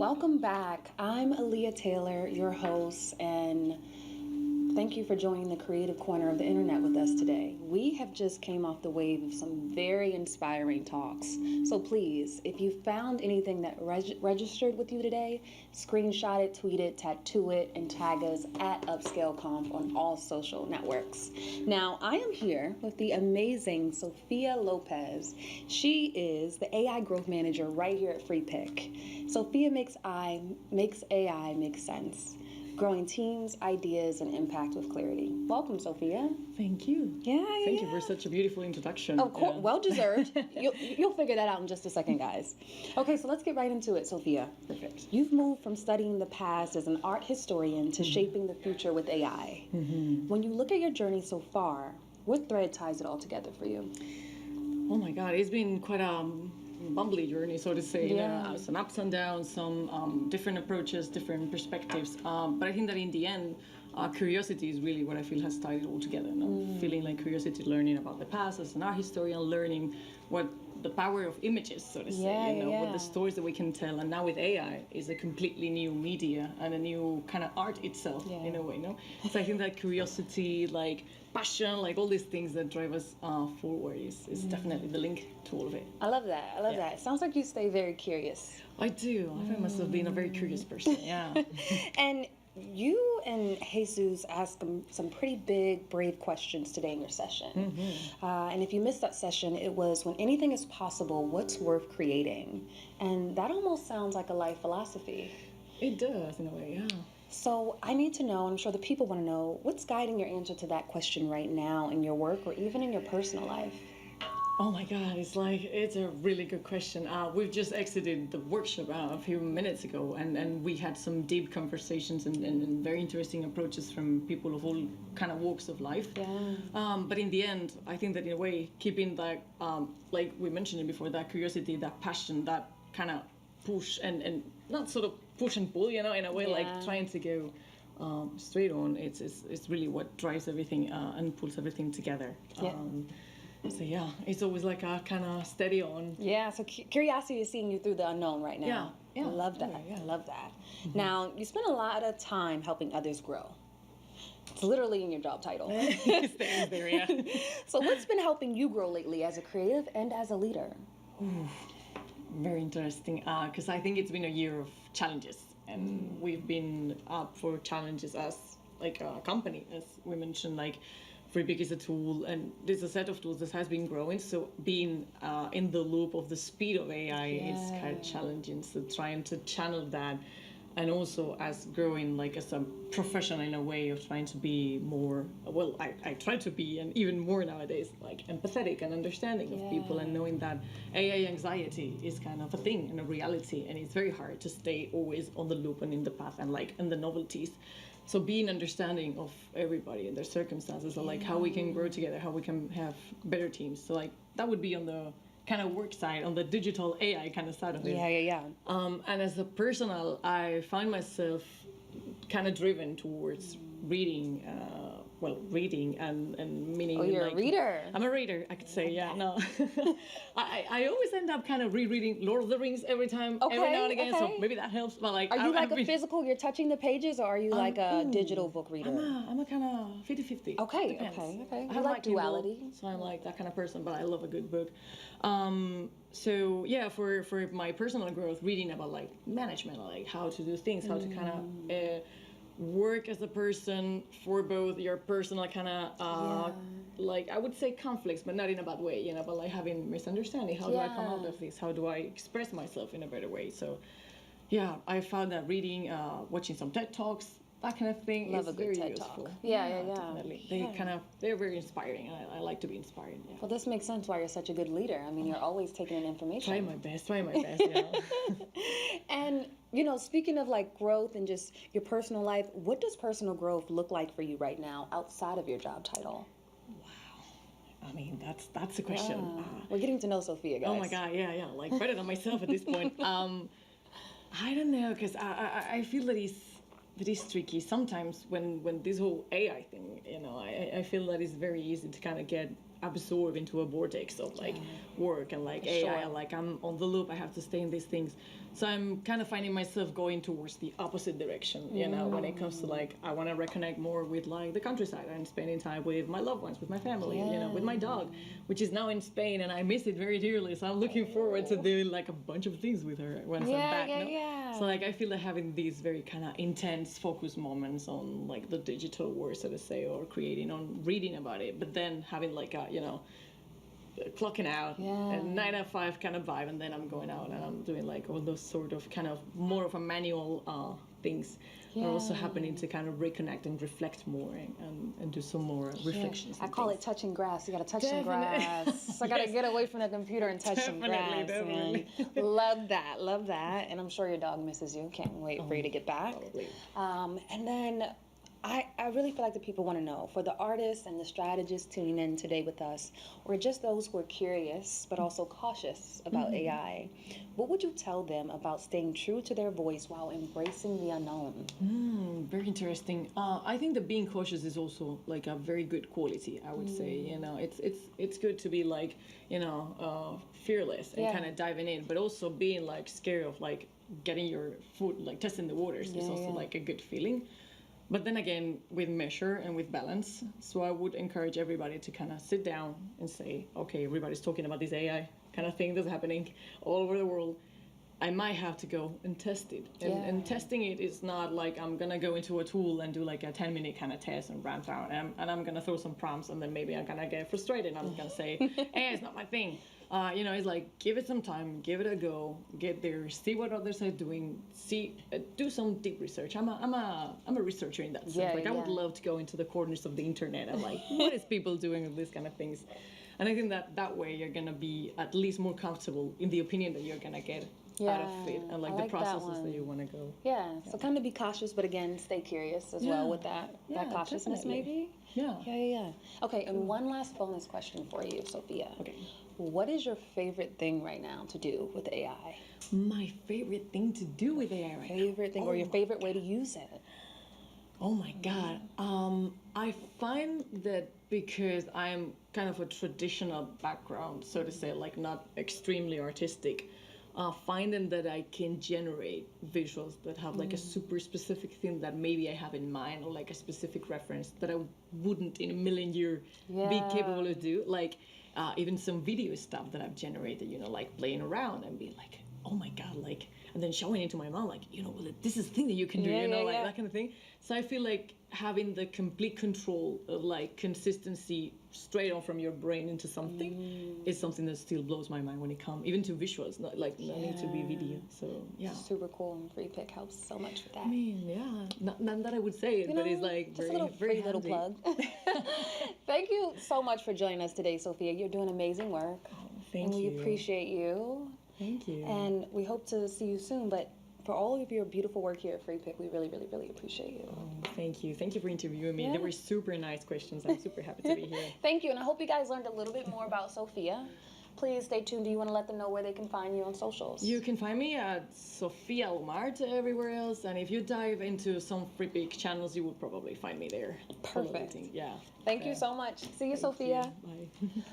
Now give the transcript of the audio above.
Welcome back. I'm Aaliyah Taylor, your host, and thank you for joining the creative corner of the internet with us today. We have just came off the wave of some very inspiring talks. So please, if you found anything that registered with you today, screenshot it, tweet it, tattoo it, and tag us at UpscaleConf on all social networks. Now, I am here with the amazing Sofía López. She is the AI Growth Manager right here at FreePick. Sofía makes AI make sense, growing teams, ideas, and impact with clarity. Welcome, Sofía. Thank you. Thank you for such a beautiful introduction. Of course, well deserved. You'll figure that out in just a second, guys. Okay, so let's get right into it, Sofía. Perfect. You've moved from studying the past as an art historian to shaping the future with AI. When you look at your journey so far, what thread ties it all together for you? Oh my God, it's been quite a bumbly journey, so to say. Yeah. Some ups and downs, some different approaches, different perspectives. But I think that in the end, curiosity is really what I feel has tied it all together. Feeling like curiosity, learning about the past as an art historian, learning what the power of images, so to say, what the stories that we can tell. And now with AI is a completely new media and a new kind of art itself in a way, no? So I think that curiosity, like passion, like all these things that drive us forward is definitely the link to all of it. I love that. I love that. It sounds like you stay very curious. I do. I find myself being a very curious person, yeah. And you and Jesus asked some pretty big, brave questions today in your session. And if you missed that session, it was, when anything is possible, what's worth creating? And that almost sounds like a life philosophy. It does, in a way, yeah. So I need to know, I'm sure the people want to know, what's guiding your answer to that question right now in your work or even in your personal life? Oh my God, it's a really good question. We've just exited the workshop a few minutes ago, and we had some deep conversations and very interesting approaches from people of all kind of walks of life. Yeah. But in the end, I think that in a way, keeping that, like we mentioned it before, that curiosity, that passion, that kind of push and not sort of push and pull, in a way, like trying to go straight on. It's really what drives everything and pulls everything together. So yeah, it's always like a kind of steady on. Yeah, so curiosity is seeing you through the unknown right now. Yeah. I love that. I love that. Now, you spend a lot of time helping others grow. It's literally in your job title. It's there, yeah. So what's been helping you grow lately as a creative and as a leader? Very interesting, because I think it's been a year of challenges, and we've been up for challenges as like a company, as we mentioned, like FreePick is a tool, and there's a set of tools that has been growing. So being in the loop of the speed of AI is kind of challenging. So trying to channel that, and also as growing like as a professional in a way of trying to be more, well, I try to be, and even more nowadays, like empathetic and understanding of people, and knowing that AI anxiety is kind of a thing and a reality, and it's very hard to stay always on the loop and in the path and like in the novelties. So being understanding of everybody and their circumstances, or like how we can grow together, how we can have better teams. So like that would be on the kind of work side, on the digital AI kind of side of it. Yeah. And as a personal, I find myself kind of driven towards reading, and meaning. Oh, you're like, a reader. I'm a reader, I could say, yeah. No, I always end up kind of rereading Lord of the Rings every now and again. So maybe that helps. But like, are you like a physical? You're touching the pages, or are you like a digital book reader? I'm a kind of 50-50. Okay. I like duality. Kindle, so I'm like that kind of person, but I love a good book. So yeah, for my personal growth, reading about like management, like how to do things, how to kind of work as a person for both your personal kind of like I would say conflicts, but not in a bad way, but like having misunderstanding. How do I come out of this? How do I express myself in a better way? So yeah, I found that reading, watching some TED Talks, that kind of thing Love is a good very TED useful. Talk. Yeah. Definitely. They're very inspiring, and I like to be inspired. Yeah. Well, this makes sense why you're such a good leader. I mean, you're always taking in information. Trying my best, yeah. And, speaking of like growth and just your personal life, what does personal growth look like for you right now outside of your job title? Wow. I mean, that's a question. We're getting to know Sofía, guys. Oh my God, yeah. Like better than myself at this point. I don't know, because I feel that it's tricky sometimes when this whole AI thing, I feel that it's very easy to kind of get absorb into a vortex of like work and like AI, like I'm on the loop, I have to stay in these things. So I'm kind of finding myself going towards the opposite direction, you know, when it comes to like, I want to reconnect more with like the countryside and spending time with my loved ones, with my family, you know, with my dog, which is now in Spain and I miss it very dearly. So I'm looking forward to doing like a bunch of things with her once I'm back. So like I feel like having these very kind of intense focus moments on like the digital world, so to say, or creating on reading about it, but then having like a, you know, clocking out and 9 to 5 kind of vibe, and then I'm going out and I'm doing like all those sort of kind of more of a manual things are also happening to kind of reconnect and reflect more and do some more reflections. I call it touching grass. You got to touch some grass. I got to get away from the computer and touch some grass. Definitely. Love that. Love that. And I'm sure your dog misses you. Can't wait for you to get back. Probably. And then I really feel like the people want to know, for the artists and the strategists tuning in today with us, or just those who are curious but also cautious about AI, what would you tell them about staying true to their voice while embracing the unknown? Very interesting. I think that being cautious is also like a very good quality, I would say. You know, it's good to be like, you know, fearless and kind of diving in, but also being like scared of like getting your foot, like testing the waters is also like a good feeling. But then again, with measure and with balance. So I would encourage everybody to kind of sit down and say, okay, everybody's talking about this AI kind of thing that's happening all over the world. I might have to go and test it. And testing it is not like I'm going to go into a tool and do like a 10-minute kind of test and ramp out. And I'm going to throw some prompts and then maybe I'm going to get frustrated and I'm going to say, hey, it's not my thing. You know, it's like, give it some time, give it a go, get there, see what others are doing, do some deep research. I'm a researcher in that sense. I would love to go into the corners of the internet and like, what is people doing with these kind of things? And I think that way you're going to be at least more comfortable in the opinion that you're going to get out of it and like the processes that you want to go. So kind of be cautious, but again, stay curious as well with that cautiousness, definitely. maybe? Okay, and one last bonus question for you, Sophia. Okay. What is your favorite thing right now to do with AI? My favorite thing to do with AI right now? Favorite thing, or your favorite way to use it? Oh my God. I find that because I'm kind of a traditional background, so to say, like not extremely artistic, finding that I can generate visuals that have like a super specific thing that maybe I have in mind, or like a specific reference that I wouldn't in a million years be capable of do. Like even some video stuff that I've generated, you know, like playing around and being like, oh my God, like, and then showing it to my mom, like, you know, well, this is the thing that you can do, you know, like that kind of thing. So I feel like having the complete control of like consistency straight on from your brain into something is something that still blows my mind when it comes even to visuals, not like no need to be video. So super cool, and Free Pick helps so much with that. I mean, not that I would say it, you but know, it's like just very, a little very free little plug. Thank you so much for joining us today, Sophia. You're doing amazing work. Thank you. And we appreciate you. Thank you. And we hope to see you soon. But for all of your beautiful work here at Free Pick, we really, really, really appreciate you. Thank you. Thank you for interviewing me. They were super nice questions. I'm super happy to be here. Thank you. And I hope you guys learned a little bit more about Sophia. Please stay tuned. Do you want to let them know where they can find you on socials? You can find me at Sofía Omar everywhere else. And if you dive into some Free Pick channels, you will probably find me there. Perfect. Yeah. Thank you so much. See you, Sophia. Bye.